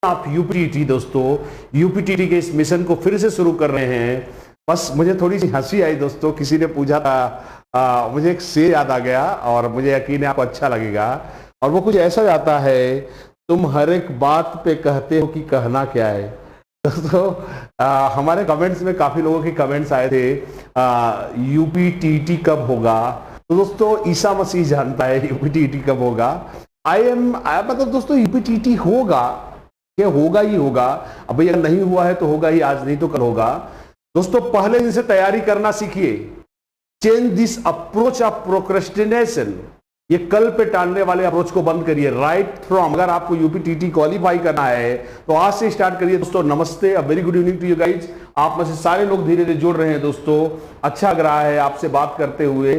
आप यूपीटीटी दोस्तों, यूपीटीटी के इस मिशन को फिर से शुरू कर रहे हैं। बस मुझे थोड़ी सी हंसी आई दोस्तों, किसी ने पूछा था, मुझे एक शेर याद आ गया और मुझे यकीन है आपको अच्छा लगेगा। और वो कुछ ऐसा जाता है, तुम हर एक बात पे कहते हो कि कहना क्या है। दोस्तों हमारे कमेंट्स में काफी लोगों के कमेंट्स आए थे यूपीटीटी कब होगा। तो दोस्तों ईसा मसीह जानता है यूपीटीटी कब होगा। मतलब दोस्तों यूपीटीटी होगा, क्या होगा ही होगा। अब भैया नहीं हुआ है तो होगा ही, आज नहीं तो कल होगा। दोस्तों पहले दिन से तैयारी करना सीखिए। Change this approach of procrastination, ये कल पे टालने वाले अप्रोच को बंद करिए। राइट फ्रॉम, अगर आपको यूपीटीटी क्वालिफाई करना है तो आज से स्टार्ट करिए दोस्तों। नमस्ते, a very good evening to you guys. आप में से सारे लोग धीरे धीरे जुड़ रहे हैं दोस्तों, अच्छा लग रहा है आपसे बात करते हुए।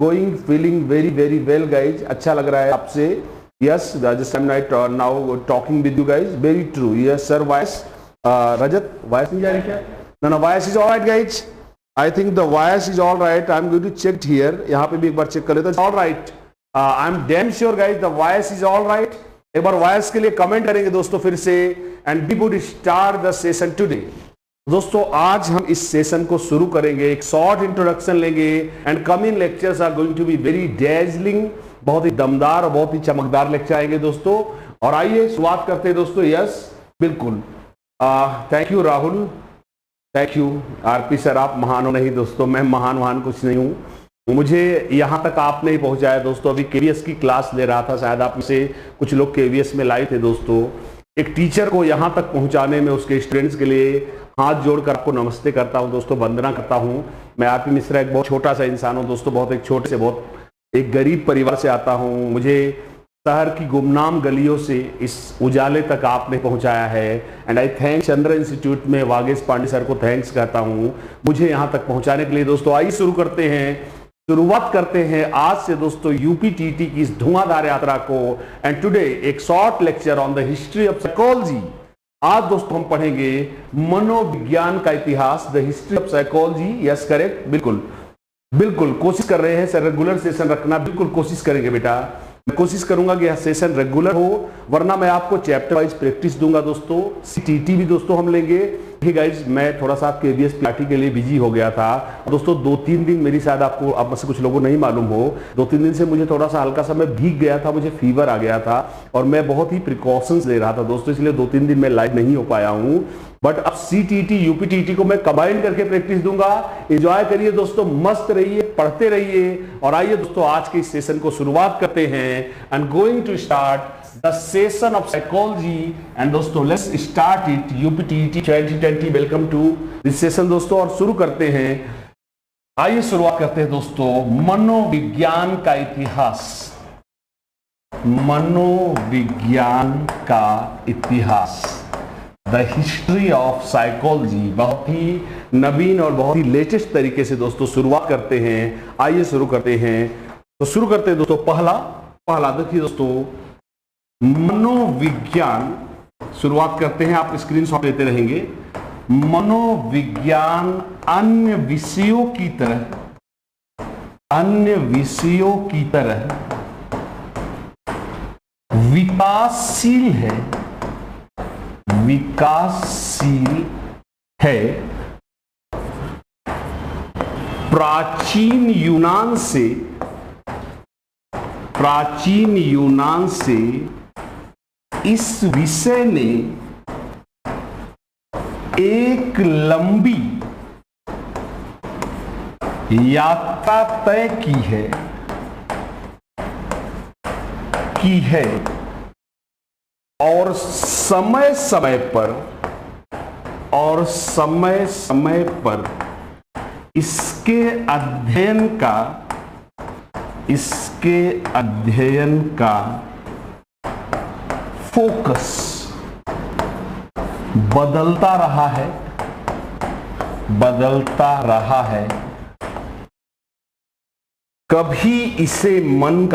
Going feeling very very well guys, अच्छा लग रहा है आपसे। Yes, just I'm now talking with you guys. Very true. Yes, sir. Voice. Rajat, voice नहीं जा रही क्या? No, voice is all right, guys. I think the voice is all right. I'm going to check here. यहाँ पे भी एक बार check कर लेते हैं. All right. I'm damn sure, guys. The voice is all right. एक बार voice के लिए कमेंट करेंगे दोस्तों फिर से. And we would start the session today. दोस्तों आज हम इस सेशन को शुरू करेंगे, एक शॉर्ट इंट्रोडक्शन लेंगे and coming lectures are going to be very dazzling, बहुत ही दमदार और बहुत ही चमकदार लेक्चर आएंगे दोस्तों। और आइए शुरुआत करते हैं दोस्तों। यस बिल्कुल, thank you Rahul, thank you RP sir, आप महान हो। नहीं दोस्तों, मैं महान कुछ नहीं हूँ, मुझे यहाँ तक आपने ही पहुँचाया दोस्तों। अभी केवीएस की क्लास ले रहा था, शायद आप में से कुछ लोग केवीएस में लाए थे दोस्तों। एक टीचर को यहाँ तक पहुँचाने में उसके स्टूडेंट्स के लिए हाथ जोड़कर आपको नमस्ते करता हूँ दोस्तों, वंदना करता हूँ। मैं आरपी मिश्रा एक बहुत छोटा सा इंसान हूँ दोस्तों, बहुत एक छोटे से बहुत एक गरीब परिवार से आता हूँ। मुझे शहर की गुमनाम गलियों से इस उजाले तक आपने पहुंचाया है and I thank Chandra institute में वागेश पांडे सर को थैंक्स कहता हूँ मुझे यहाँ तक पहुंचाने के लिए दोस्तों। आइए शुरुआत करते हैं आज से दोस्तों यूपीटीटी की इस धुआंधार यात्रा को। एंड टुडे एक short lecture on the history of psychology. आज दोस्तों हम पढ़ेंगे मनोविज्ञान का इतिहास, the history of psychology. Yes correct, बिल्कुल कोशिश कर रहे हैं सर रेगुलर सेशन रखना, बिल्कुल कोशिश करेंगे बेटा। मैं कोशिश करूंगा कि यह सेशन रेगुलर हो, वरना मैं आपको चैप्टर वाइज प्रैक्टिस दूंगा दोस्तों। सीटीटी भी दोस्तों हम लेंगे। ठीक गाइज, मैं थोड़ा सा केवीएस पार्टी के लिए बिजी हो गया था दोस्तों। 2-3 दिन मेरी, शायद आपको आप में से कुछ लोगों को नहीं मालूम हो, 2-3 दिन से मुझे थोड़ा सा हल्का सा मैं भीग गया था, मुझे फीवर आ गया था और मैं बहुत ही प्रिकॉशंस ले रहा था दोस्तों, इसलिए 2-3 दिन मैं लाइव नहीं हो पाया हूँ। बट अब सीटीटी यूपीटीटी को मैं कंबाइन करके प्रैक्टिस दूंगा। एंजॉय करिए दोस्तों, मस्त रहिए, पढ़ते रहिए। और आइए दोस्तों आज के इस सेशन को शुरुआत करते हैं। And going to start the session of psychology and दोस्तों let's start it UPTT 2020। Welcome to this session दोस्तों, और शुरू करते हैं। आइए शुरुआत करते हैं दोस्तों मनोविज्ञान का इतिहास। मनोविज्ञान का इतिहास, द हिस्ट्री ऑफ साइकोलॉजी। बहुत ही नवीन और बहुत ही लेटेस्ट तरीके से दोस्तों शुरुआत करते हैं। आइए शुरू करते हैं। तो शुरू करते हैं दोस्तों। पहला देखिए दोस्तों, मनोविज्ञान। शुरुआत करते हैं, आप स्क्रीनशॉट लेते रहेंगे। मनोविज्ञान अन्य विषयों की तरह विकासशील है। प्राचीन यूनान से इस विषय ने एक लंबी यात्रा तय की है और समय समय पर इसके अध्ययन का फोकस बदलता रहा है। कभी इसे मन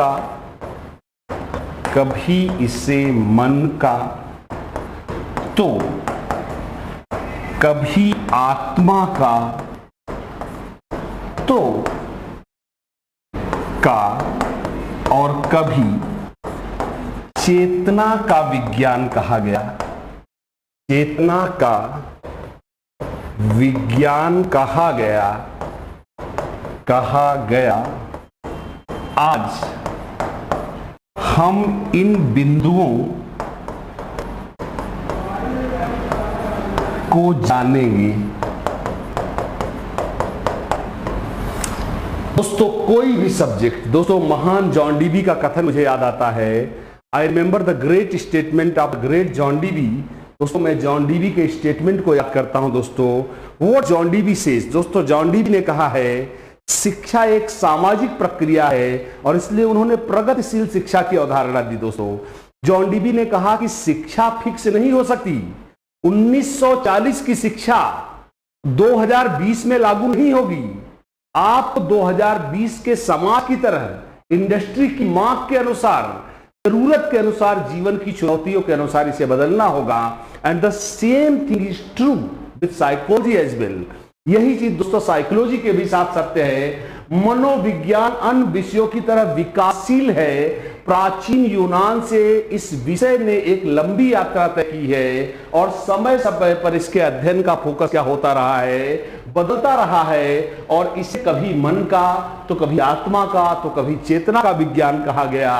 का तो कभी आत्मा का और कभी चेतना का विज्ञान कहा गया। चेतना का विज्ञान कहा गया। आज हम इन बिंदुओं को जानेंगे। दोस्तों कोई भी सब्जेक्ट, दोस्तों महान जॉन डीवी का कथन मुझे याद आता है। I remember the great statement of great John Dewey. दोस्तों मैं जॉन डीवी के स्टेटमेंट को याद करता हूं। दोस्तों व्हाट जॉन डीवी सेज, दोस्तों जॉन डीवी ने कहा है शिक्षा एक सामाजिक प्रक्रिया है और इसलिए उन्होंने प्रगतिशील शिक्षा की अवधारणा दी। दोस्तों जॉन डीवी ने कहा कि शिक्षा फिक्स नहीं हो सकती। 1940 की शिक्षा 2020 में लागू नहीं होगी। आप 2020 के समाज की तरह इंडस्ट्री की मांग के अनुसार, जरूरत के अनुसार, जीवन की चुनौतियों के अनुसार इसे बदलना होगा। And the same thing is true with psychology as well. यही चीज दोस्तों साइकोलॉजी के भी साथ सत्य है। मनोविज्ञान अन्य विषयों की तरह विकासशील है। प्राचीन यूनान से इस विषय ने एक लंबी यात्रा तय की है और समय समय पर इसके अध्ययन का फोकस क्या होता रहा है, बदलता रहा है और इसे कभी मन का, तो कभी आत्मा का, तो कभी चेतना का विज्ञान कहा गया।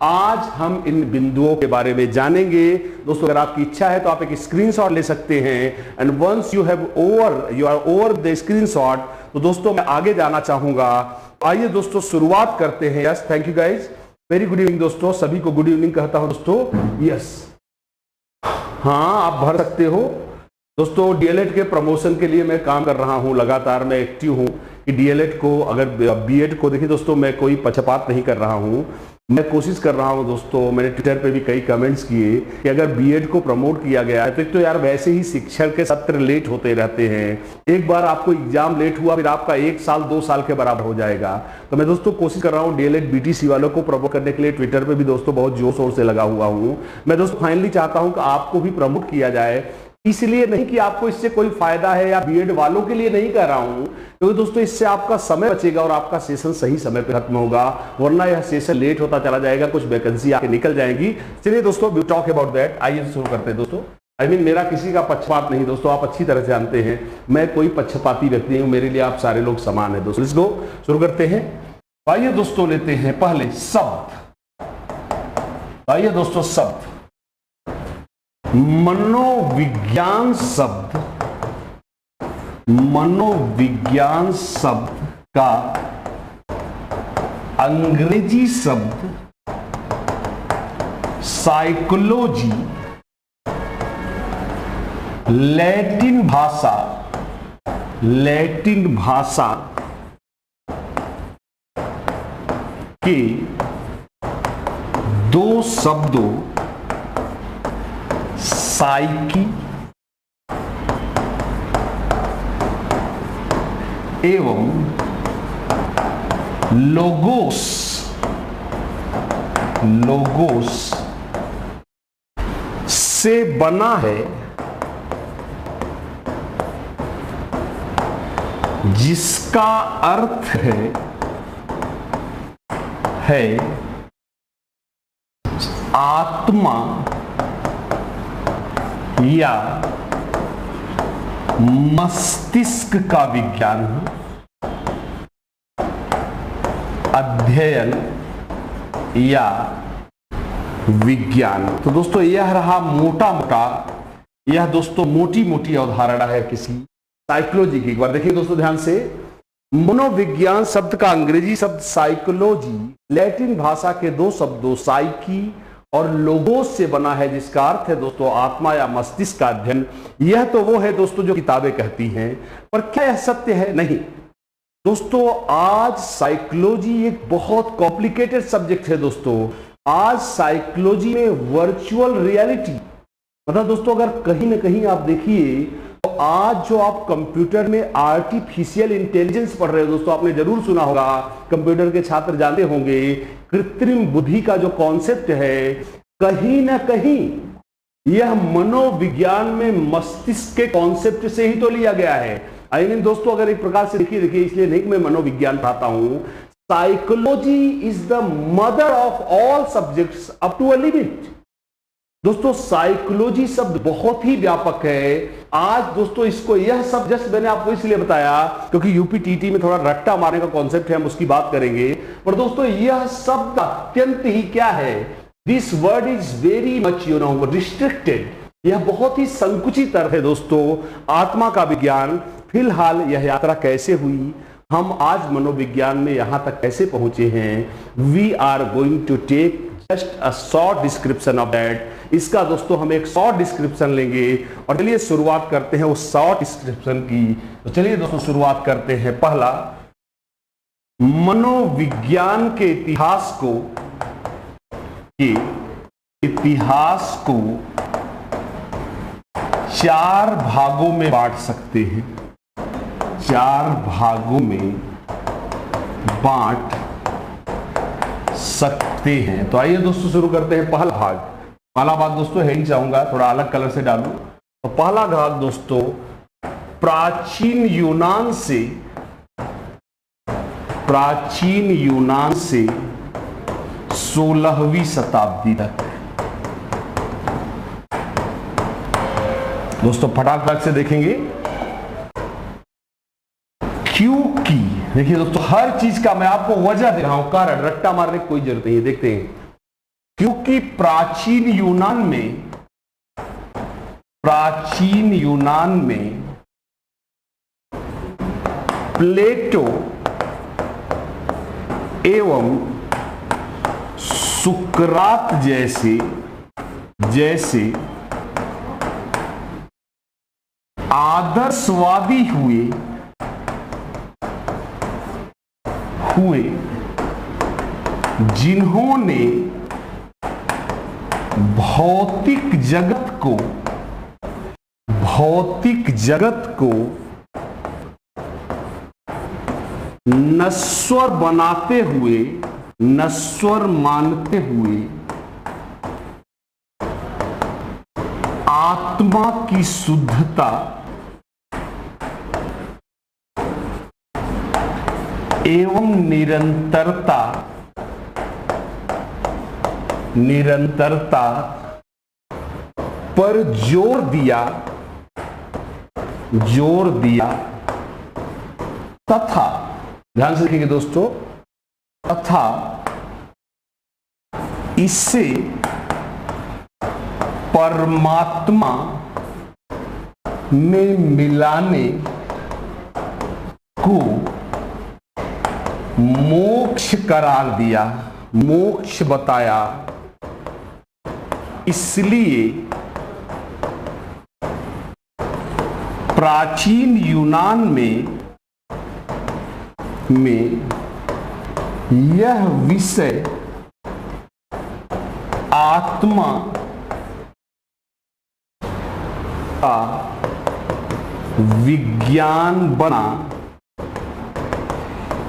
आज हम इन बिंदुओं के बारे में जानेंगे। दोस्तों अगर आपकी इच्छा है तो आप एक स्क्रीनशॉट ले सकते हैं and once you are over the screenshot, तो दोस्तों मैं आगे जाना चाहूंगा। आइए दोस्तों शुरुआत करते हैं। Yes, thank you guys, very good evening दोस्तों, सभी को गुड इवनिंग कहता हूं दोस्तों। यस, हाँ आप भर सकते हो। दोस्तों डीएलएड के प्रमोशन के लिए मैं काम कर रहा हूं, लगातार मैं एक्टिव हूं कि डीएलएड को, अगर बीएड को, देखिए दोस्तों मैं कोई पक्षपात नहीं कर रहा हूं, मैं कोशिश कर रहा हूं दोस्तों। मैंने ट्विटर पे भी कई कमेंट्स किए कि अगर बीएड को प्रमोट किया गया है तो यार वैसे ही शिक्षण के सत्र लेट होते रहते हैं। एक बार आपको एग्जाम लेट हुआ फिर आपका 1 साल 2 साल के बराबर हो जाएगा। तो मैं दोस्तों कोशिश कर रहा हूं डीएलएड बीटीसी वालों को प्रमोट करने के लिए ट्विटर पे भी दोस्तों बहुत जोर शोर से लगा हुआ हूं। मैं दोस्तों फाइनली चाहता हूं कि आपको भी प्रमोट किया जाए। इसलिए नहीं कि आपको इससे कोई फायदा है या बीएड वालों के लिए नहीं कह रहा हूं, क्योंकि दोस्तों इससे आपका समय बचेगा और आपका सेशन सही समय पर खत्म होगा, वरना यह सेशन लेट होता चला जाएगा, कुछ वैकेंसी आके निकल जाएंगी। चलिए दोस्तों वी टॉक अबाउट दैट। आइए शुरू करते हैं दोस्तों। मेरा किसी का पक्षपात नहीं दोस्तों, आप अच्छी तरह से जानते हैं मैं कोई पक्षपाती व्यक्ति नहीं हूं, मेरे लिए आप सारे लोग समान है दोस्तों। लेट्स गो, शुरू करते हैं। आइए दोस्तों लेते हैं पहले शब्द। आइए दोस्तों शब्द, मनोविज्ञान शब्द, मनोविज्ञान शब्द का अंग्रेजी शब्द साइकोलॉजी, लैटिन भाषा के 2 शब्दों साइकी एवं लोगोस से बना है, जिसका अर्थ है आत्मा या मस्तिष्क का विज्ञान, अध्ययन या विज्ञान। तो दोस्तों यह रहा मोटा मोटा, यह दोस्तों मोटी मोटी अवधारणा है किसी साइकोलॉजी की। एक बार देखिए दोस्तों ध्यान से, मनोविज्ञान शब्द का अंग्रेजी शब्द साइकोलॉजी, लैटिन भाषा के 2 शब्दों साइकी और लोगोस से बना है, जिसका अर्थ है दोस्तों आत्मा या मस्तिष्क का अध्ययन। यह तो वो है दोस्तों जो किताबें कहती हैं, पर क्या यह सत्य है? नहीं दोस्तों। आज साइकोलॉजी एक बहुत कॉम्प्लिकेटेड सब्जेक्ट है दोस्तों। आज साइकोलॉजी में वर्चुअल रियलिटी, मतलब दोस्तों अगर कहीं ना कहीं आप देखिए तो आज जो आप कंप्यूटर में आर्टिफिशियल इंटेलिजेंस पढ़ रहे हो दोस्तों, आपने जरूर सुना होगा, कंप्यूटर के छात्र जानते होंगे, कृत्रिम बुद्धि का जो कॉन्सेप्ट है, कहीं ना कहीं यह मनोविज्ञान में मस्तिष्क के कॉन्सेप्ट से ही तो लिया गया है। दोस्तों अगर एक प्रकार से देखिए, इसलिए नहीं कि मैं मनोविज्ञान पढ़ाता हूं, psychology is the mother of all subjects up to a limit. दोस्तों साइकोलॉजी शब्द बहुत ही व्यापक है। आज दोस्तों इसको, यह सब जस्ट मैंने आपको इसलिए बताया क्योंकि यूपीटीटी में थोड़ा रट्टा मारने का कॉन्सेप्ट है, हम उसकी बात करेंगे। पर दोस्तों यह शब्द अत्यंत ही क्या है, this word is very much restricted. यह बहुत ही संकुचित अर्थ है दोस्तों आत्मा का विज्ञान। फिलहाल यह यात्रा कैसे हुई, हम आज मनोविज्ञान में यहां तक कैसे पहुंचे हैं, we are going to take just a short description of that. इसका दोस्तों हम एक शॉर्ट डिस्क्रिप्शन लेंगे और चलिए शुरुआत करते हैं उस शॉर्ट डिस्क्रिप्शन की। तो चलिए दोस्तों शुरुआत करते हैं। पहला, मनोविज्ञान के इतिहास को 4 भागों में बांट सकते हैं, 4 भागों में बांट सकते हैं। तो आइए दोस्तों शुरू करते हैं। पहला भाग दोस्तों हेडिंग चाहूंगा थोड़ा अलग कलर से डालूं। तो पहला भाग दोस्तों प्राचीन यूनान से 16वीं शताब्दी तक। दोस्तों फटाफट से देखेंगे, क्योंकि देखिए दोस्तों हर चीज का मैं आपको वजह दे रहा हूं, कारण रट्टा मारने की कोई जरूरत नहीं है। देखते हैं, क्योंकि प्राचीन यूनान में प्लेटो एवं सुकरात जैसे आदर्शवादी हुए जिन्होंने भौतिक जगत को नश्वर मानते हुए आत्मा की शुद्धता एवं निरंतरता पर जोर दिया तथा, ध्यान से देखेंगे दोस्तों, तथा इससे परमात्मा में मिलाने को मोक्ष करार दिया, मोक्ष बताया। इसलिए प्राचीन यूनान में यह विषय आत्मा का विज्ञान बना।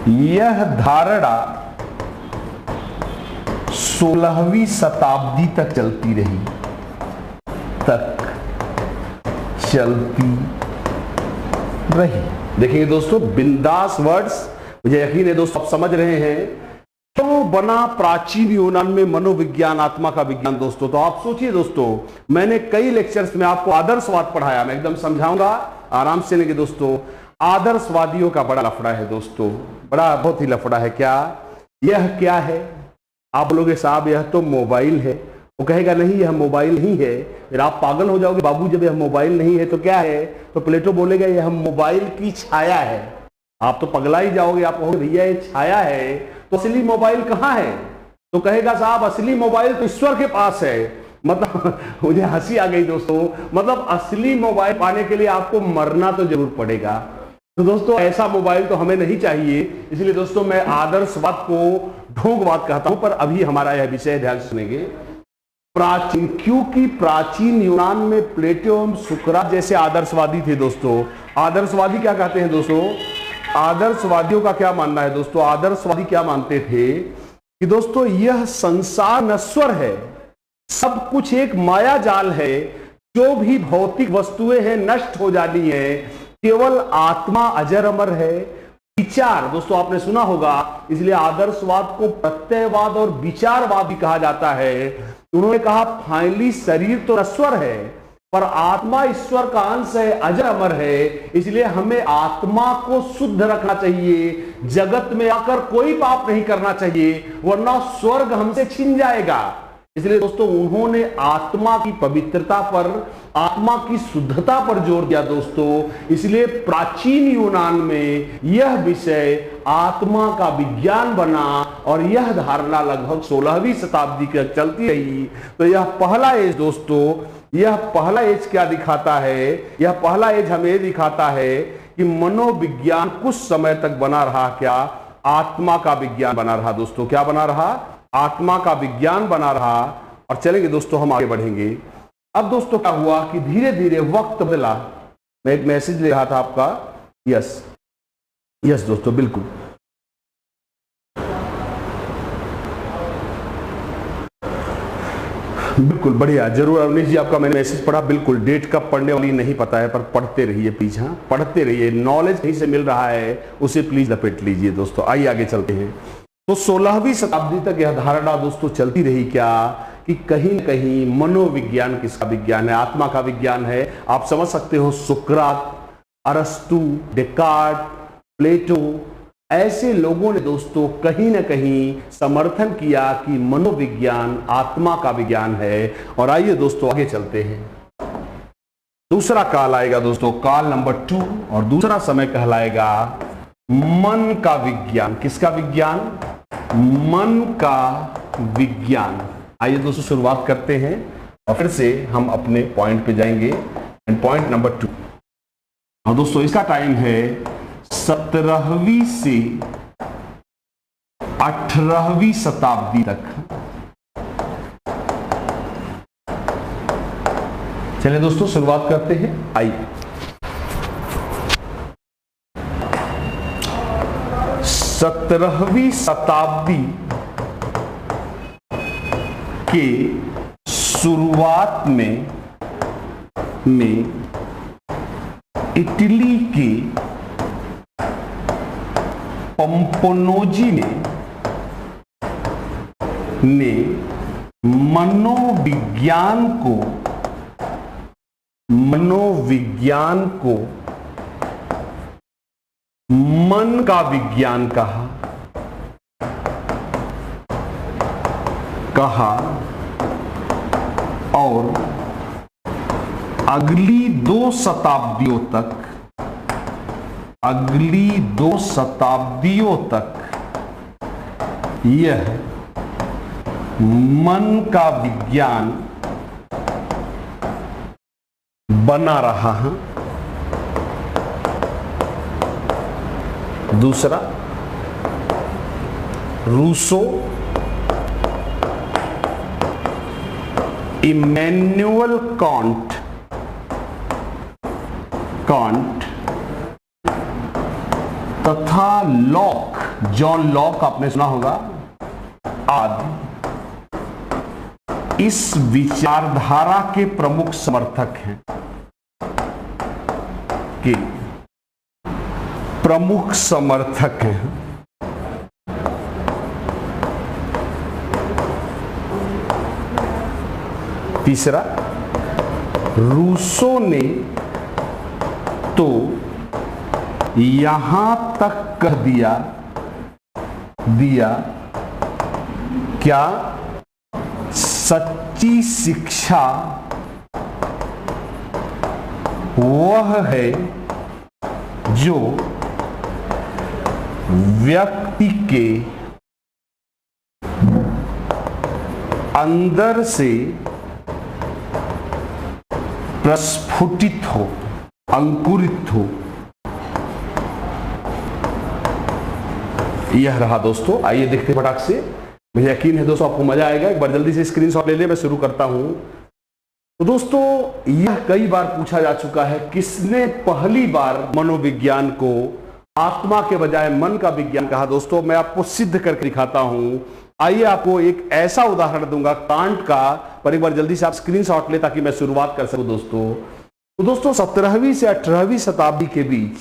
यह धारणा 16वीं शताब्दी तक चलती रही, देखिए दोस्तों बिंदास वर्ड्स, मुझे यकीन है दोस्तों आप समझ रहे हैं क्यों बना प्राचीन यूनान में मनोविज्ञान, आत्मा का विज्ञान। दोस्तों तो आप सोचिए दोस्तों, मैंने कई लेक्चर्स में आपको आदर्शवाद पढ़ाया, मैं एकदम समझाऊंगा, आराम से लेंगे दोस्तों। आदर्शवादियों का बड़ा लफड़ा है दोस्तों, बहुत ही लफड़ा है। यह क्या है? आप बोलोगे साहब यह तो मोबाइल है। वो कहेगा नहीं यह मोबाइल नहीं है, फिर आप पागल हो जाओगे, बाबू जब यह मोबाइल नहीं है तो क्या है? तो प्लेटो बोलेगा यह मोबाइल की छाया है। आप तो पगला ही जाओगे, आप कहोगे भैया ये छाया है तो असली मोबाइल कहाँ है? तो कहेगा साहब असली मोबाइल तो ईश्वर के पास है। मतलब मुझे हंसी आ गई दोस्तों, मतलब असली मोबाइल पाने के लिए आपको मरना तो जरूर पड़ेगा। तो दोस्तों ऐसा मोबाइल तो हमें नहीं चाहिए, इसलिए दोस्तों मैं आदर्शवाद को ढोंगवाद कहता हूं। पर अभी हमारा यह विषय ध्यान से सुनेंगे। प्राचीन, क्योंकि प्राचीन यूनान में प्लेटो एवं सुकरात जैसे आदर्शवादी थे दोस्तों। आदर्शवादी क्या कहते हैं दोस्तों? आदर्शवादियों का क्या मानना है दोस्तों? आदर्शवादी क्या मानते थे कि दोस्तों यह संसार नश्वर है, सब कुछ एक माया जाल है, जो भी भौतिक वस्तुएं हैं नष्ट हो जानी है, केवल आत्मा अजर अमर है, विचार, दोस्तों आपने सुना होगा, इसलिए आदर्शवाद को प्रत्ययवाद और विचारवाद भी कहा जाता है। उन्होंने कहा फाइनली शरीर तो नश्वर है पर आत्मा ईश्वर का अंश है, अजर अमर है, इसलिए हमें आत्मा को शुद्ध रखना चाहिए। जगत में आकर कोई पाप नहीं करना चाहिए वरना स्वर्ग हमसे छिन जाएगा। इसलिए दोस्तों उन्होंने आत्मा की पवित्रता पर, आत्मा की शुद्धता पर जोर दिया दोस्तों। इसलिए प्राचीन यूनान में यह विषय आत्मा का विज्ञान बना और यह धारणा लगभग 16वीं शताब्दी तक चलती रही। तो यह पहला एज दोस्तों, यह पहला एज क्या दिखाता है? यह पहला एज हमें दिखाता है कि मनोविज्ञान कुछ समय तक बना रहा, क्या? आत्मा का विज्ञान बना रहा दोस्तों। क्या बना रहा? आत्मा का विज्ञान बना रहा। और चलेंगे दोस्तों, हम आगे बढ़ेंगे। अब दोस्तों क्या हुआ कि धीरे धीरे वक्त बदला। मैं एक मैसेज ले रहा था आपका, यस यस दोस्तों, बिल्कुल बिल्कुल बढ़िया, जरूर अवनीश जी आपका मैंने मैसेज पढ़ा। बिल्कुल डेट कब पढ़ने वाली नहीं पता है पर पढ़ते रहिए प्लीज। हाँ, पढ़ते रहिए, नॉलेज कहीं से मिल रहा है उसे प्लीज लपेट लीजिए दोस्तों। आइए आगे चलते हैं। तो 16वीं शताब्दी तक यह धारणा दोस्तों चलती रही, क्या? कि कहीं न कहीं मनोविज्ञान किसका विज्ञान है? आत्मा का विज्ञान है। आप समझ सकते हो सुकरात, अरस्तु, डेकार्ट, प्लेटो, ऐसे लोगों ने दोस्तों कहीं न कहीं समर्थन किया कि मनोविज्ञान आत्मा का विज्ञान है। और आइए दोस्तों आगे चलते हैं। दूसरा काल आएगा दोस्तों, काल नंबर 2, और दूसरा समय कहलाएगा मन का विज्ञान। किसका विज्ञान? मन का विज्ञान। आइए दोस्तों शुरुआत करते हैं और फिर से हम अपने पॉइंट पे जाएंगे। एंड पॉइंट नंबर 2, और दोस्तों इसका टाइम है 17वीं से 18वीं शताब्दी तक। चलिए दोस्तों शुरुआत करते हैं। आइए 17वीं शताब्दी के शुरुआत में इटली के पंपोनोजी ने मनोविज्ञान को मन का विज्ञान कहा और अगली 2 शताब्दियों तक यह मन का विज्ञान बना रहा है। दूसरा, रूसो, इमैनुअल कांट तथा लॉक, जॉन लॉक आपने सुना होगा, आदि इस विचारधारा के प्रमुख समर्थक हैं। तीसरा, रूसो ने तो यहां तक कह दिया क्या सच्ची शिक्षा वह है जो व्यक्ति के अंदर से प्रस्फुटित हो, अंकुरित हो। यह रहा दोस्तों। आइए देखते हैं फटाक से। मुझे यकीन है दोस्तों आपको मजा आएगा। एक बार जल्दी से स्क्रीनशॉट ले ले, मैं शुरू करता हूं। तो दोस्तों यह कई बार पूछा जा चुका है, किसने पहली बार मनोविज्ञान को आत्मा के बजाय मन का विज्ञान कहा? दोस्तों मैं आपको सिद्ध करके दिखाता हूं। आइए आपको एक ऐसा उदाहरण दूंगा कांट का, पर एक बार जल्दी से आप स्क्रीनशॉट ले ताकि मैं शुरुआत कर सकूं दोस्तों। तो दोस्तों 17वीं से 18वीं शताब्दी के बीच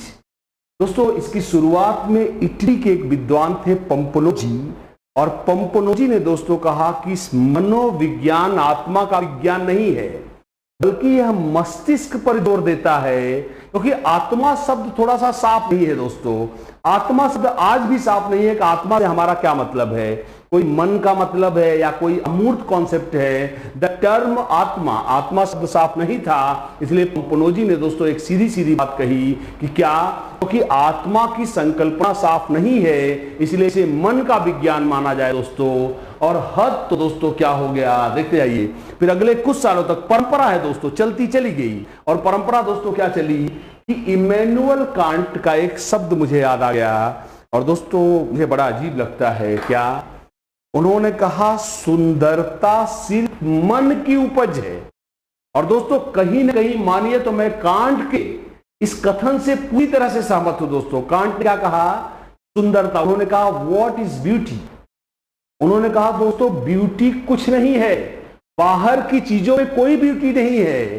दोस्तों इसकी शुरुआत में इटली के एक विद्वान थे पंपनोजी, और पंपनोजी ने दोस्तों कहा कि मनोविज्ञान आत्मा का विज्ञान नहीं है, बल्कि यह मस्तिष्क पर जोर देता है, क्योंकि आत्मा शब्द थोड़ा सा साफ नहीं है दोस्तों। आत्मा शब्द आज भी साफ नहीं है कि आत्मा से हमारा क्या मतलब है, कोई मन का मतलब है या कोई अमूर्त कॉन्सेप्ट है। द टर्म आत्मा, आत्मा शब्द साफ नहीं था, इसलिए पंपनोजी ने दोस्तों एक सीधी सीधी बात कही कि क्या, क्योंकि आत्मा की संकल्पना साफ नहीं है, इसलिए इसे मन का विज्ञान माना जाए दोस्तों। और हद तो दोस्तों क्या हो गया, देखते जाइए। फिर अगले कुछ सालों तक परंपरा है दोस्तों, चलती चली गई, और परंपरा दोस्तों क्या चली कि इमैनुअल कांट का एक शब्द मुझे याद आ गया, और दोस्तों मुझे बड़ा अजीब लगता है। क्या उन्होंने कहा, सुंदरता सिर्फ मन की उपज है। और दोस्तों कहीं ना कहीं मानिए तो मैं कांट के इस कथन से पूरी तरह से सहमत हूं दोस्तों। कांट ने क्या कहा, सुंदरता, उन्होंने कहा व्हाट इज ब्यूटी। उन्होंने कहा दोस्तों ब्यूटी कुछ नहीं है, बाहर की चीजों में कोई ब्यूटी नहीं है,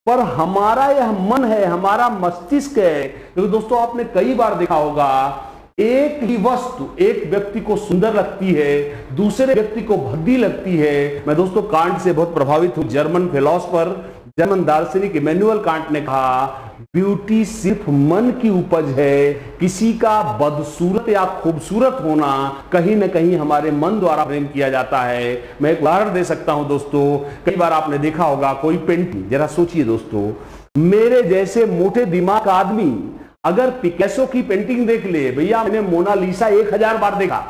पर हमारा यह मन है, हमारा मस्तिष्क है। क्योंकि दोस्तों आपने कई बार देखा होगा, एक ही वस्तु एक व्यक्ति को सुंदर लगती है, दूसरे व्यक्ति को भद्दी लगती है। मैं दोस्तों कांट से बहुत प्रभावित हूं। जर्मन फिलोसोफर, जर्मन दार्शनिक इमैनुअल कांट ने कहा ब्यूटी सिर्फ मन की उपज है। किसी का बदसूरत या खूबसूरत होना कहीं ना कहीं हमारे मन द्वारा प्रेम किया जाता है। मैं एक उदाहरण दे सकता हूं दोस्तों। कई बार आपने देखा होगा कोई पेंटिंग, जरा सोचिए दोस्तों, मेरे जैसे मोटे दिमाग का आदमी अगर पिकासो की पेंटिंग देख ले, भैया मैंने मोनालिसा 1000 बार देखा।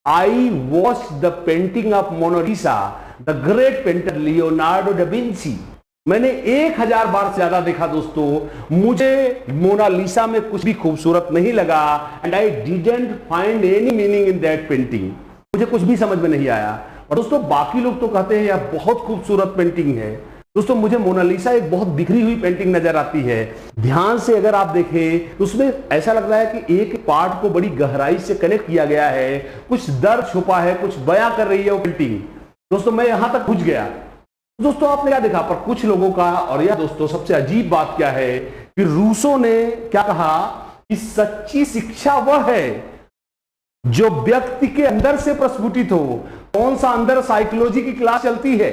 I watch the painting of Mona Lisa, the great painter Leonardo da Vinci. मैंने 1000 बार से ज्यादा देखा दोस्तों। मुझे मोनालिसा में कुछ भी खूबसूरत नहीं लगा, and I didn't find any meaning in that painting. मुझे कुछ भी समझ में नहीं आया। और दोस्तों बाकी लोग तो कहते हैं यह बहुत खूबसूरत पेंटिंग है। दोस्तों मुझे मोनालिसा एक बहुत बिखरी हुई पेंटिंग नजर आती है। ध्यान से अगर आप देखें तो उसमें ऐसा लग रहा है कि एक पार्ट को बड़ी गहराई से कनेक्ट किया गया है, कुछ दर्द छुपा है, कुछ बयां कर रही है वो पेंटिंग। दोस्तों मैं यहां तक पहुंच गया। दोस्तों आपने क्या देखा, पर कुछ लोगों का, और यह दोस्तों सबसे अजीब बात क्या है कि रूसो ने क्या कहा कि सच्ची शिक्षा वह है जो व्यक्ति के अंदर से प्रस्फुटित हो। कौन सा अंदर साइकोलॉजी की क्लास चलती है,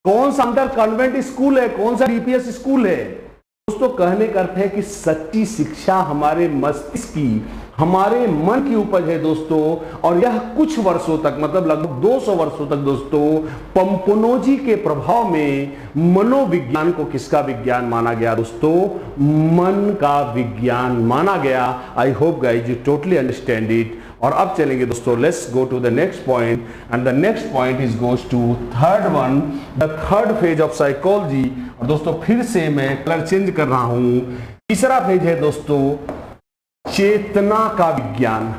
कौन सा अंदर कॉन्वेंट स्कूल है, कौन सा डीपीएस स्कूल है। दोस्तों कहने का अर्थ है कि सच्ची शिक्षा हमारे मस्तिष्क की, हमारे मन की उपज है दोस्तों। और यह कुछ वर्षों तक, मतलब लगभग 200 वर्षों तक दोस्तों, पंपनोजी के प्रभाव में मनोविज्ञान को किसका विज्ञान माना गया दोस्तों, मन का विज्ञान माना गया। I hope guys you totally understand it. और अब चलेंगे दोस्तों, let's go to the next point, and the next point is goes to third one, the third phase of psychology. और दोस्तों फिर से मैं कलर चेंज कर रहा हूं। तीसरा फेज है दोस्तों चेतना का विज्ञान।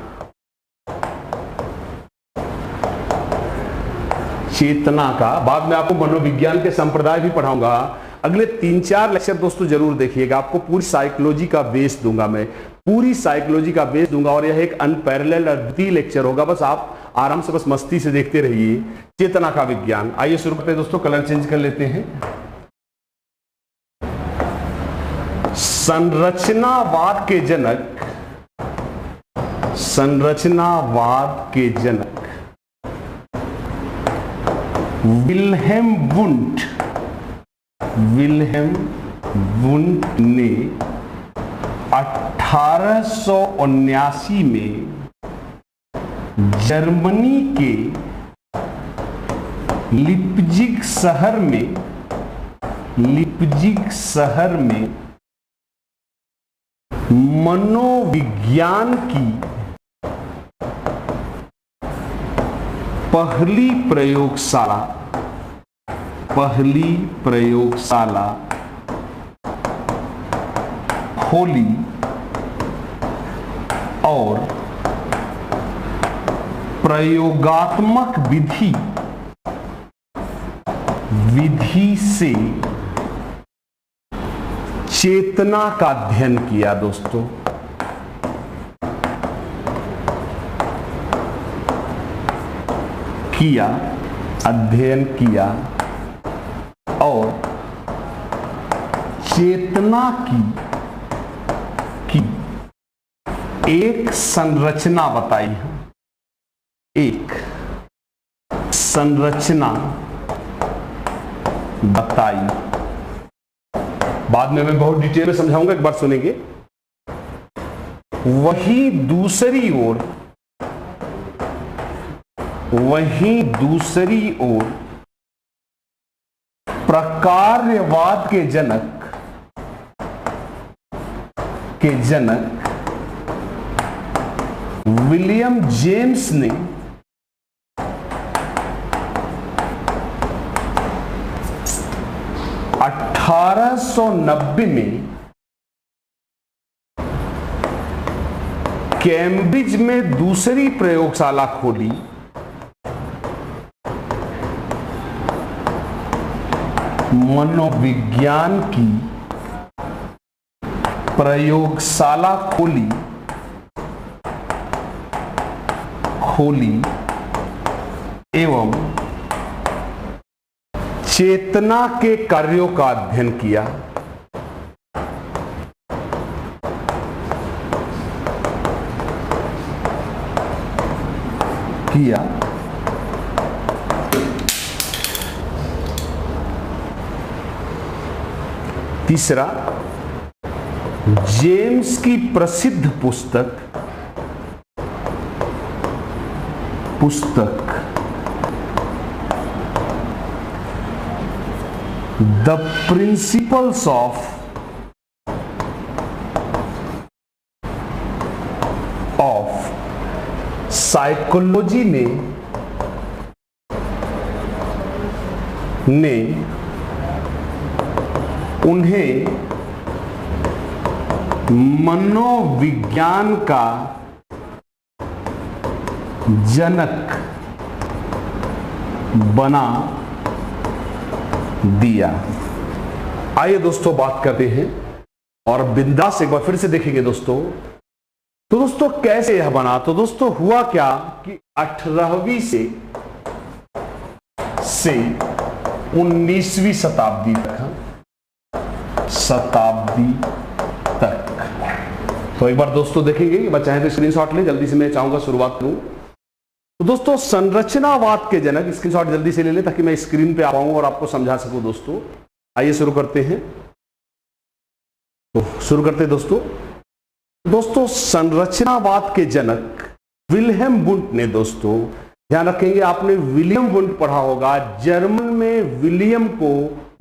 चेतना का, बाद में आपको मनोविज्ञान के संप्रदाय भी पढ़ाऊंगा। अगले 3-4 लेक्चर दोस्तों जरूर देखिएगा, आपको पूरी साइकोलॉजी का बेस दूंगा, मैं पूरी साइकोलॉजी का बेस दूंगा। और यह एक अनपैरेलल्ड अद्वितीय लेक्चर होगा, बस आप आराम से बस मस्ती से देखते रहिए। चेतना का विज्ञान, आइए शुरू करते हैं दोस्तों। कलर चेंज कर लेते हैं। संरचनावाद के जनक, संरचनावाद के जनक विल्हेम वुंट, विल्हेम वुंट ने 1879 में जर्मनी के लिप्जिग शहर में मनोविज्ञान की पहली प्रयोगशाला खोली और प्रयोगात्मक विधि से चेतना का अध्ययन किया दोस्तों। अध्ययन किया और चेतना की एक संरचना बताई, एक संरचना बताई। बाद में मैं बहुत डिटेल में समझाऊंगा, एक बार सुनेंगे। वहीं दूसरी ओर प्रकार्यवाद के जनक विलियम जेम्स ने 1890 में कैम्ब्रिज में दूसरी प्रयोगशाला खोली। मनोविज्ञान की प्रयोगशाला खोली एवं चेतना के कार्यों का अध्ययन किया। तीसरा, जेम्स की प्रसिद्ध पुस्तक द प्रिंसिपल्स ऑफ साइकोलॉजी ने उन्हें मनोविज्ञान का जनक बना दिया। आइए दोस्तों बात करते हैं और बिंदास एक बार फिर से देखेंगे दोस्तों। तो दोस्तों कैसे यह बना? तो दोस्तों हुआ क्या कि 18वीं से 19वीं शताब्दी तक तो एक बार दोस्तों देखेंगे कि बच्चा है तो स्क्रीनशॉट ले, जल्दी से मैं चाहूंगा शुरुआत करूं। तो दोस्तों संरचनावाद के जनक, स्क्रीनशॉट जल्दी से ले ले ताकि मैं स्क्रीन पे आ पाऊं और आपको समझा सकूं दोस्तों। आइए शुरू करते हैं। तो शुरू करते हैं दोस्तों संरचनावाद के जनक विल्हेम वुंट ने, दोस्तों ध्यान रखेंगे आपने विलियम वुंट पढ़ा होगा। जर्मन में विलियम को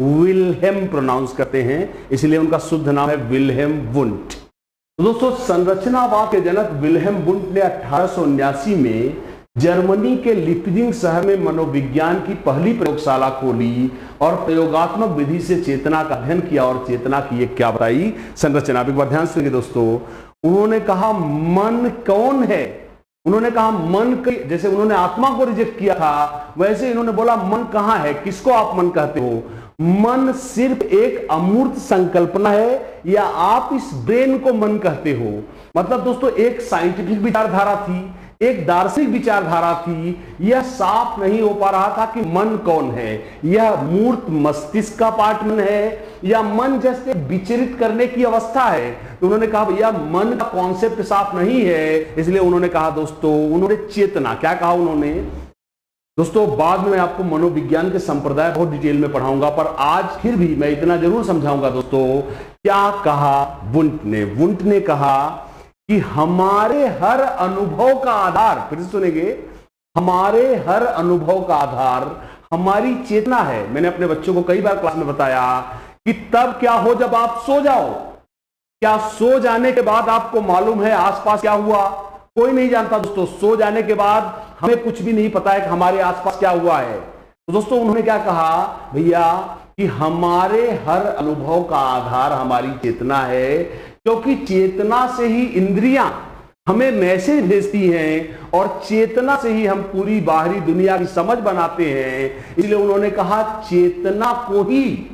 विल्हेम प्रोनाउंस करते हैं, इसलिए उनका शुद्ध नाम है विल्हेम वुंट। तो दोस्तों संरचनावाद के जनक विल्हेम वुंट ने 1879 में जर्मनी के लिप्जिंग शहर में मनोविज्ञान की पहली प्रयोगशाला खोली और प्रयोगात्मक विधि से चेतना का अध्ययन किया और चेतना की एक क्या बताई? संरचना। एक बार ध्यान से दोस्तों, उन्होंने कहा मन कौन है? उन्होंने कहा मन जैसे उन्होंने आत्मा को रिजेक्ट किया था, वैसे इन्होंने बोला मन कहां है? किसको आप मन कहते हो? मन सिर्फ एक अमूर्त संकल्पना है या आप इस ब्रेन को मन कहते हो? मतलब दोस्तों एक साइंटिफिक विचारधारा थी, एक दार्शनिक विचारधारा थी। यह साफ नहीं हो पा रहा था कि मन कौन है। यह मूर्त मस्तिष्क का पार्ट मन है या मन जैसे विचरित करने की अवस्था है? तो उन्होंने कहा भैया मन का कॉन्सेप्ट साफ नहीं है, इसलिए उन्होंने कहा दोस्तों, उन्होंने चेतना, क्या कहा उन्होंने दोस्तों? बाद में आपको मनोविज्ञान के संप्रदाय बहुत डिटेल में पढ़ाऊंगा, पर आज फिर भी मैं इतना जरूर समझाऊंगा दोस्तों। क्या कहा वुंट ने? वुंट ने कहा कि हमारे हर अनुभव का आधार, फिर से सुनेंगे, हमारे हर अनुभव का आधार हमारी चेतना है। मैंने अपने बच्चों को कई बार क्लास में बताया कि तब क्या हो जब आप सो जाओ। क्या सो जाने के बाद आपको मालूम है आसपास क्या हुआ? कोई नहीं जानता दोस्तों। सो जाने के बाद हमें कुछ भी नहीं पता है कि हमारे आसपास क्या हुआ है। तो दोस्तों उन्होंने क्या कहा भैया कि हमारे हर अनुभव का आधार हमारी चेतना है, क्योंकि चेतना से ही इंद्रियां हमें मैसेज भेजती हैं और चेतना से ही हम पूरी बाहरी दुनिया की समझ बनाते हैं। इसलिए उन्होंने कहा चेतना को ही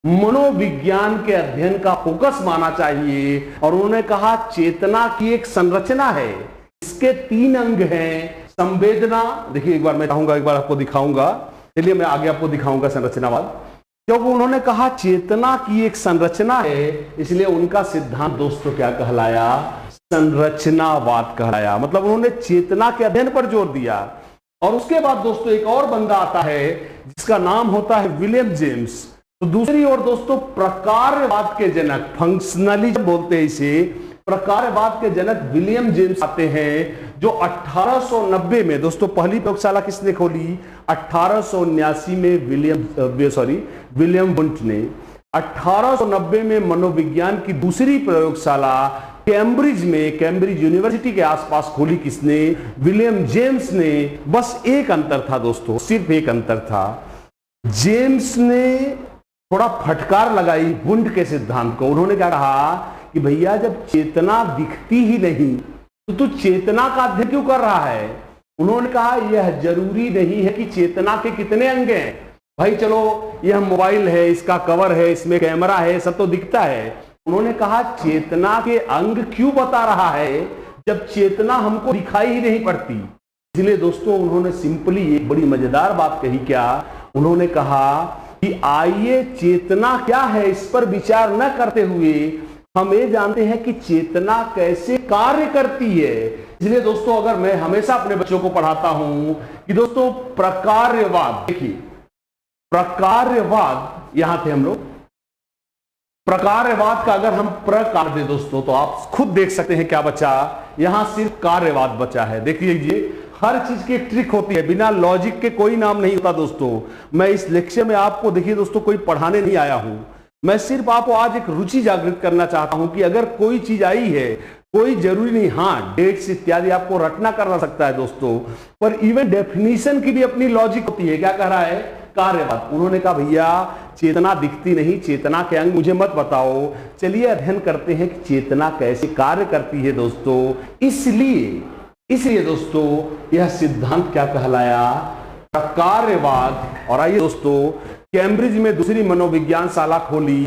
मनोविज्ञान के अध्ययन का फोकस माना चाहिए। और उन्होंने कहा चेतना की एक संरचना है, इसके 3 अंग हैं। संवेदना, देखिए एक बार मैं चाहूंगा, एक बार आपको दिखाऊंगा, चलिए मैं आगे आपको दिखाऊंगा संरचनावाद। क्योंकि उन्होंने कहा चेतना की एक संरचना है, इसलिए उनका सिद्धांत दोस्तों क्या कहलाया? संरचनावाद कहलाया। मतलब उन्होंने चेतना के अध्ययन पर जोर दिया। और उसके बाद दोस्तों एक और बंदा आता है जिसका नाम होता है विलियम जेम्स। तो दूसरी ओर दोस्तों प्रकारवाद के जनक, फंक्शनलिज्म बोलते हैं इसे, प्रकारवाद के जनक विलियम जेम्स आते हैं, जो 1890 में दोस्तों पहली प्रयोगशाला किसने खोली? 1879 में विलियम वुंट ने। 1890 में मनोविज्ञान की दूसरी प्रयोगशाला कैम्ब्रिज में, कैम्ब्रिज यूनिवर्सिटी के आसपास खोली किसने? विलियम जेम्स ने। बस एक अंतर था दोस्तों, सिर्फ एक अंतर था। जेम्स ने थोड़ा फटकार लगाई वुंट के सिद्धांत को। उन्होंने क्या कहा कि भैया जब चेतना दिखती ही नहीं तो तू चेतना का अध्ययन क्यों कर रहा है? उन्होंने कहा यह जरूरी नहीं है कि चेतना के कितने अंग हैं। भाई चलो यह मोबाइल है, इसका कवर है, इसमें कैमरा है, सब तो दिखता है। उन्होंने कहा चेतना के अंग क्यों बता रहा है जब चेतना हमको दिखाई ही नहीं पड़ती। इसलिए दोस्तों उन्होंने सिंपली एक बड़ी मजेदार बात कही। क्या? उन्होंने कहा कि आइए चेतना क्या है इस पर विचार न करते हुए हम ये जानते हैं कि चेतना कैसे कार्य करती है। इसलिए दोस्तों अगर मैं हमेशा अपने बच्चों को पढ़ाता हूं कि दोस्तों प्रकार्यवाद, देखिए प्रकार्यवाद, यहां थे हम लोग, प्रकार्यवाद का अगर हम प्रकार दे दोस्तों तो आप खुद देख सकते हैं क्या बचा। यहां सिर्फ कार्यवाद बचा है। देख लीजिए हर चीज की एक ट्रिक होती है, बिना लॉजिक के कोई नाम नहीं होता दोस्तों। मैं इस लेक्चर में आपको देखिए दोस्तों कोई पढ़ाने नहीं आया हूं, मैं सिर्फ आपको आज एक रुचि जागृत करना चाहता हूं कि अगर कोई चीज आई है, कोई जरूरी नहीं, हाँ डेट्स इत्यादि आपको रटना करना सकता है दोस्तों, पर इवन डेफिनेशन की भी अपनी लॉजिक होती है। क्या कह रहा है? कार्यवाद। उन्होंने कहा भैया चेतना दिखती नहीं, चेतना के अंग मुझे मत बताओ, चलिए अध्ययन करते हैं कि चेतना कैसे कार्य करती है दोस्तों। इसलिए दोस्तों यह सिद्धांत क्या कहलाया? प्रकार्यवाद। और आइए दोस्तों कैम्ब्रिज में दूसरी मनोविज्ञान शाला खोली।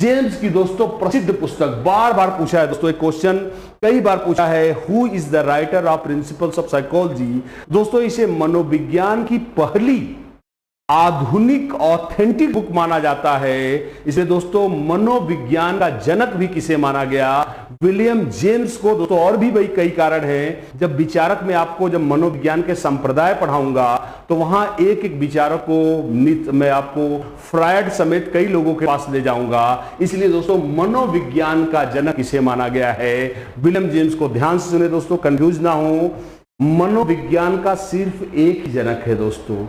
जेम्स की दोस्तों प्रसिद्ध पुस्तक, बार बार पूछा है दोस्तों एक क्वेश्चन, कई बार पूछा है, who is the writer of principles of psychology. दोस्तों इसे मनोविज्ञान की पहली आधुनिक ऑथेंटिक बुक माना जाता है। इसलिए दोस्तों मनोविज्ञान का जनक भी किसे माना गया? विलियम जेम्स को दोस्तों। और भी भाई कई कारण हैं। जब विचारक में आपको जब मनोविज्ञान के संप्रदाय पढ़ाऊंगा तो वहां एक एक विचारक को मैं आपको फ्रायड समेत कई लोगों के पास ले जाऊंगा। इसलिए दोस्तों मनोविज्ञान का जनक किसे माना गया है? विलियम जेम्स को। ध्यान से सुने दोस्तों, कंफ्यूज ना हो, मनोविज्ञान का सिर्फ एक ही जनक है दोस्तों,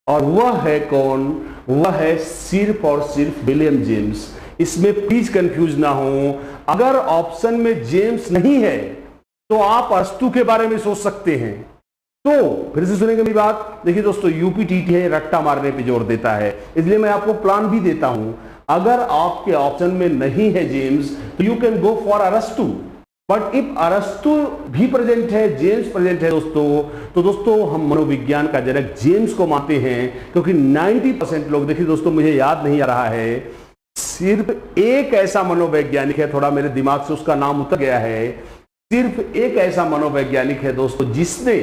और वह है कौन? वह है सिर्फ और सिर्फ विलियम जेम्स। इसमें प्लीज कंफ्यूज ना हो। अगर ऑप्शन में जेम्स नहीं है तो आप अरस्तू के बारे में सोच सकते हैं। तो फिर से सुनेंगे मेरी बात। देखिए दोस्तों यूपीटीटी है, रट्टा मारने पे जोर देता है, इसलिए मैं आपको प्लान भी देता हूं। अगर आपके ऑप्शन में नहीं है जेम्स तो यू कैन गो फॉर अरस्तू, बट इफ अरस्तु भी प्रेजेंट है, जेम्स प्रेजेंट है दोस्तों, तो दोस्तों हम मनोविज्ञान का जनक जेम्स को मानते हैं। क्योंकि 90% लोग, देखिए दोस्तों मुझे याद नहीं आ रहा है, सिर्फ एक ऐसा मनोवैज्ञानिक है, थोड़ा मेरे दिमाग से उसका नाम उतर गया है, सिर्फ एक ऐसा मनोवैज्ञानिक है दोस्तों जिसने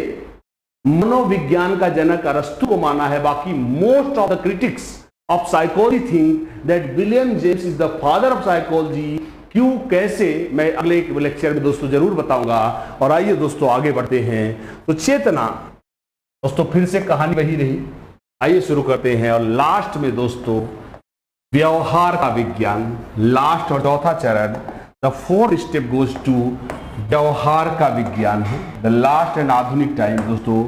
मनोविज्ञान का जनक अरस्तु को माना है। बाकी most of the critics of psychology think that William James is the father of psychology. क्यों, कैसे, मैं अगले एक लेक्चर में दोस्तों जरूर बताऊंगा। और आइए दोस्तों आगे बढ़ते हैं। तो चेतना दोस्तों फिर से कहानी वही रही, आइए शुरू करते हैं। और लास्ट में दोस्तों व्यवहार का विज्ञान, लास्ट और चौथा चरण, the fourth step goes to व्यवहार का विज्ञान है। द लास्ट एंड आधुनिक टाइम दोस्तों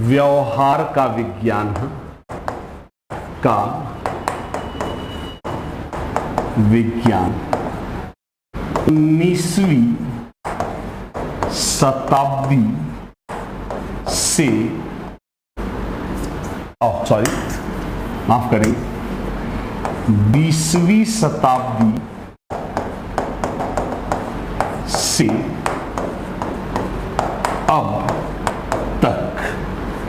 व्यवहार का विज्ञान है का विज्ञान 19वीं शताब्दी से, माफ करें, 20वीं शताब्दी से अब तक।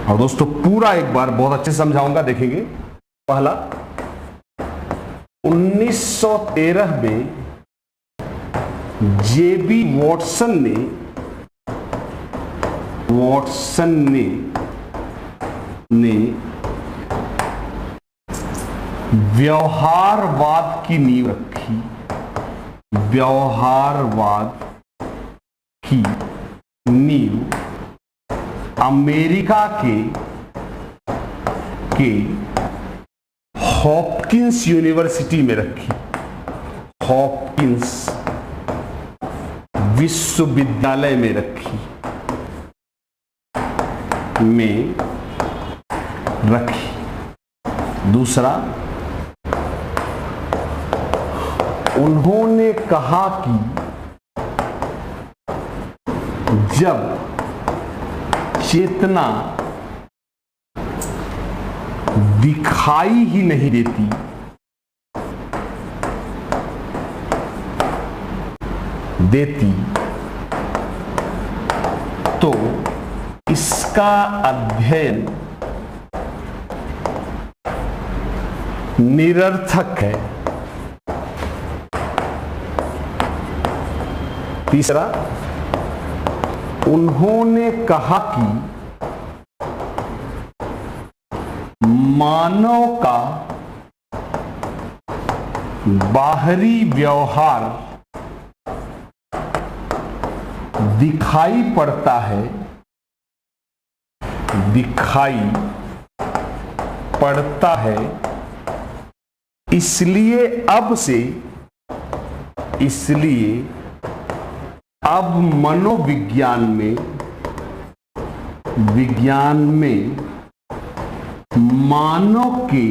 और दोस्तों पूरा एक बार बहुत अच्छे समझाऊंगा, देखेंगे। पहला 1913 में जेबी वॉटसन ने व्यवहारवाद की नींव रखी। व्यवहारवाद की नींव अमेरिका के हॉपकिंस यूनिवर्सिटी में रखी। हॉपकिंस विश्वविद्यालय में रखी, दूसरा, उन्होंने कहा कि जब चेतना दिखाई ही नहीं देती तो इसका अध्ययन निरर्थक है। तीसरा, उन्होंने कहा कि मानव का बाहरी व्यवहार दिखाई पड़ता है, इसलिए अब मनोविज्ञान में मानव के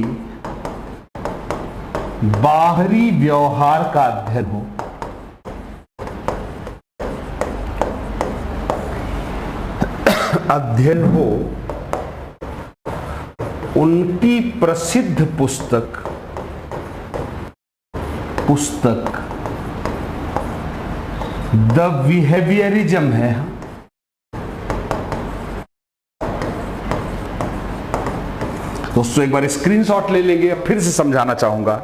बाहरी व्यवहार का अध्ययन हो। उनकी प्रसिद्ध पुस्तक द बिहेवियरिज्म है। दोस्तों एक बार स्क्रीनशॉट ले लेंगे, फिर से समझाना चाहूंगा।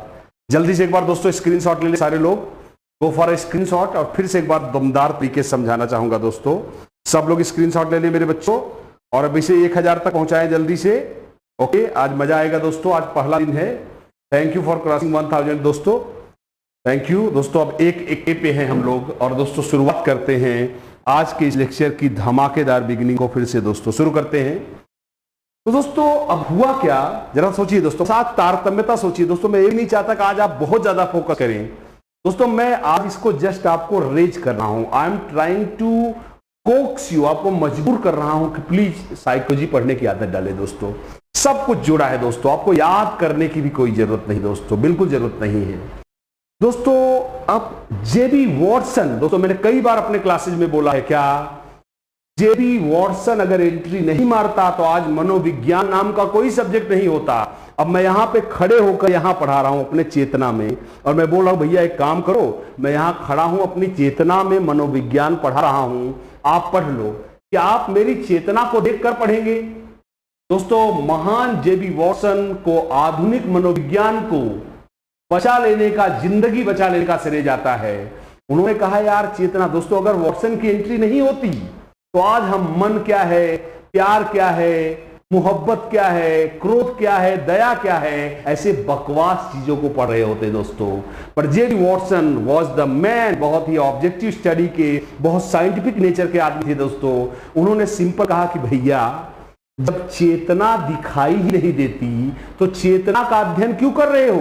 जल्दी से एक बार दोस्तों स्क्रीनशॉट ले ले सारे लोग, गो फॉर स्क्रीनशॉट, और फिर से एक बार दमदार तरीके से समझाना चाहूंगा। दोस्तों सब लोग स्क्रीनशॉट ले ले मेरे बच्चों, और अभी से 1000 तक पहुंचाएं जल्दी से। ओके, आज मजा आएगा दोस्तों, आज पहला दिन है। थैंक यू फॉर क्रॉसिंग 1000 दोस्तों, थैंक यू दोस्तों। अब एक पे हैं हम लोग, और दोस्तों शुरुआत करते हैं आज के इस लेक्चर की धमाकेदार बिगिनिंग को। फिर से दोस्तों शुरू करते हैं। तो दोस्तों अब हुआ क्या, जरा सोचिए दोस्तों, साथ तारतम्यता सोचिए दोस्तों। मैं ये नहीं चाहता कि आज आप बहुत ज्यादा फोकस करें दोस्तों, मैं आज इसको जस्ट आपको रेज कर रहा हूं। I am trying to coax you, आपको मजबूर कर रहा हूं कि प्लीज साइकोलॉजी पढ़ने की आदत डालें दोस्तों। सब कुछ जुड़ा है दोस्तों, आपको याद करने की भी कोई जरूरत नहीं दोस्तों, बिल्कुल जरूरत नहीं है दोस्तों। अब जेबी वॉटसन, दोस्तों मैंने कई बार अपने क्लासेज में बोला है, क्या जेबी वॉटसन अगर एंट्री नहीं मारता तो आज मनोविज्ञान नाम का कोई सब्जेक्ट नहीं होता। अब मैं यहां पे खड़े होकर यहां पढ़ा रहा हूं अपने चेतना में, और मैं बोल रहा हूं भैया एक काम करो, मैं यहां खड़ा हूं अपनी चेतना में मनोविज्ञान पढ़ा रहा हूं, आप पढ़ लो। क्या आप मेरी चेतना को देखकर पढ़ेंगे दोस्तों? महान जेबी वॉटसन को आधुनिक मनोविज्ञान को बचा लेने का, जिंदगी बचा लेने का श्रेय जाता है। उन्होंने कहा यार चेतना, दोस्तों अगर वॉटसन की एंट्री नहीं होती तो आज हम मन क्या है, प्यार क्या है, मोहब्बत क्या है, क्रोध क्या है, दया क्या है, ऐसे बकवास चीजों को पढ़ रहे होते दोस्तों। पर जेबी वॉटसन वॉज द मैन, बहुत ही ऑब्जेक्टिव स्टडी के, बहुत साइंटिफिक नेचर के आदमी थे दोस्तों। उन्होंने सिंपल कहा कि भैया जब चेतना दिखाई ही नहीं देती तो चेतना का अध्ययन क्यों कर रहे हो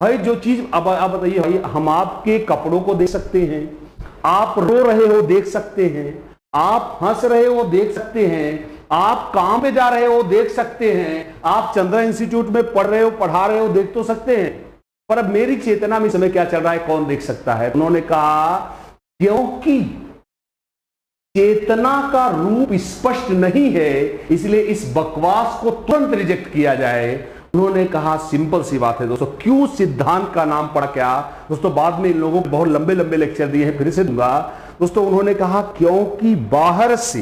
भाई? जो चीज अब बताइए भाई, हम आपके कपड़ों को देख सकते हैं, आप रो रहे हो देख सकते हैं, आप हंस रहे हो देख सकते हैं, आप काम पे जा रहे हो देख सकते हैं, आप चंद्रा इंस्टीट्यूट में पढ़ रहे हो, पढ़ा रहे हो, देख तो सकते हैं, पर अब मेरी चेतना में समय क्या चल रहा है कौन देख सकता है? उन्होंने कहा क्योंकि चेतना का रूप स्पष्ट नहीं है, इसलिए इस बकवास को तुरंत रिजेक्ट किया जाए। उन्होंने कहा सिंपल सी बात है दोस्तों। क्यों सिद्धांत का नाम पड़ा क्या दोस्तों? बाद में इन लोगों को बहुत लंबे लंबे लेक्चर दिए हैं, फिर से दूंगा दोस्तों। उन्होंने कहा क्योंकि बाहर से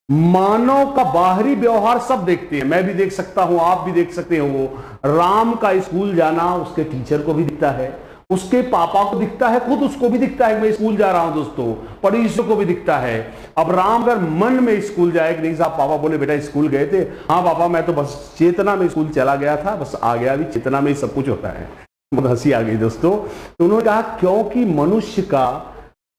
मानव का बाहरी व्यवहार सब देखते हैं, मैं भी देख सकता हूं, आप भी देख सकते हो। राम का स्कूल जाना उसके टीचर को भी दिखता है, उसके पापा को दिखता है, खुद उसको भी दिखता है मैं स्कूल जा रहा हूं दोस्तों, पड़ोसियों को भी दिखता है। अब राम अगर मन में स्कूल जाए कि नहीं साहब, पापा बोले बेटा स्कूल गए थे, हाँ पापा मैं तो बस चेतना में स्कूल चला गया था, बस आ गया, भी चेतना में ही सब कुछ होता है। बहुत हंसी आ गई दोस्तों। तो उन्होंने कहा क्योंकि मनुष्य का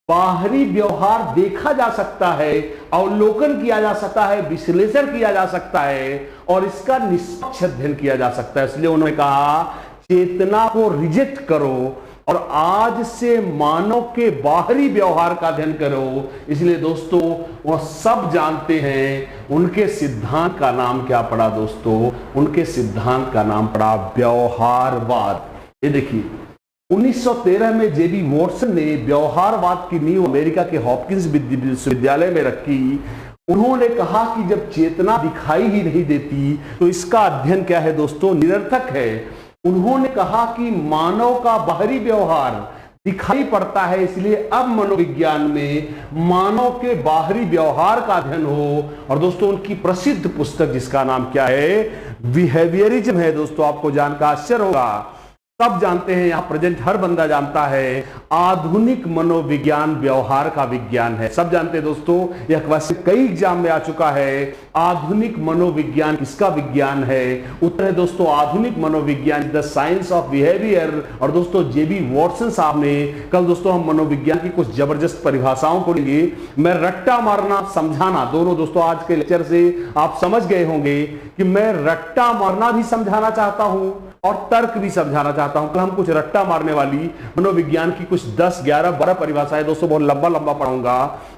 बाहरी व्यवहार देखा जा सकता है, अवलोकन किया जा सकता है, विश्लेषण किया जा सकता है और इसका निष्पक्ष अध्ययन किया जा सकता है। इसलिए उन्होंने कहा चेतना को रिजेक्ट करो और आज से मानव के बाहरी व्यवहार का अध्ययन करो। इसलिए दोस्तों वह सब जानते हैं, उनके सिद्धांत का नाम क्या पड़ा दोस्तों? उनके सिद्धांत का नाम पड़ा व्यवहारवाद। ये देखिए 1913 में जेबी वॉटसन ने व्यवहारवाद की नींव अमेरिका के हॉपकिंस विश्वविद्यालय में रखी। उन्होंने कहा कि जब चेतना दिखाई ही नहीं देती तो इसका अध्ययन क्या है दोस्तों? निरर्थक है। उन्होंने कहा कि मानव का बाहरी व्यवहार दिखाई पड़ता है, इसलिए अब मनोविज्ञान में मानव के बाहरी व्यवहार का अध्ययन हो। और दोस्तों उनकी प्रसिद्ध पुस्तक जिसका नाम क्या है? बिहेवियरिज्म है। दोस्तों आपको जानकर आश्चर्य होगा, सब जानते हैं, यहां प्रेजेंट हर बंदा जानता है, आधुनिक मनोविज्ञान व्यवहार का विज्ञान है। सब जानते हैं दोस्तों, यह क्वेश्चन कई एग्जाम में आ चुका है। आधुनिक मनोविज्ञान किसका विज्ञान है? उत्तर है दोस्तों आधुनिक मनोविज्ञान द साइंस ऑफ बिहेवियर। और दोस्तों जेबी वॉटसन साहब ने कल दोस्तों हम मनोविज्ञान की कुछ जबरदस्त परिभाषाओं को लेंगे। मैं रट्टा मारना समझाना दोनों दोस्तों आज के लेक्चर से आप समझ गए होंगे कि मैं रट्टा मारना भी समझाना चाहता हूं और तर्क भी समझाना चाहता हूं। कल हम कुछ रट्टा मारने वाली मनोविज्ञान की कुछ 10, 11, 12 परिभाषाएं दोस्तों बहुत लंबा लंबा पढ़ाऊंगा।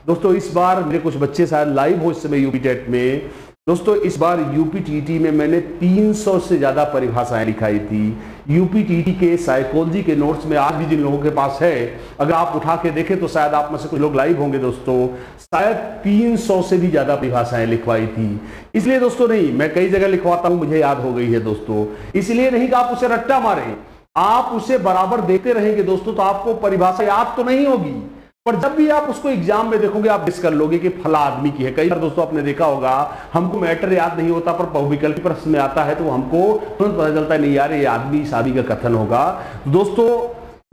दोस्तों इस बार मेरे कुछ बच्चे शायद लाइव हो इस समय यूपी टेट में। दोस्तों इस बार यूपीटीटी में मैंने 300 से ज्यादा परिभाषाएं लिखाई थी। यूपीटीटी के साइकोलॉजी के नोट्स में आज भी जिन लोगों के पास है, अगर आप उठा के देखें तो शायद आप में से कुछ लोग लाइव होंगे दोस्तों, शायद 300 से भी ज्यादा परिभाषाएं लिखवाई थी। इसलिए दोस्तों नहीं, मैं कई जगह लिखवाता हूं, मुझे याद हो गई है दोस्तों। इसलिए नहीं कि आप उसे रट्टा मारें, आप उसे बराबर देखते रहेंगे दोस्तों तो आपको परिभाषा याद तो नहीं होगी, पर जब भी आप उसको एग्जाम में देखोगे आप डिस्कस कर लोगे कि फला आदमी की है। कई बार दोस्तों आपने देखा होगा, हमको मैटर याद नहीं होता पर बहुविकल्पी प्रश्न में आता है तो हमको तुरंत पता चलता है नहीं यार ये आदमी इस आदमी का कथन होगा। दोस्तों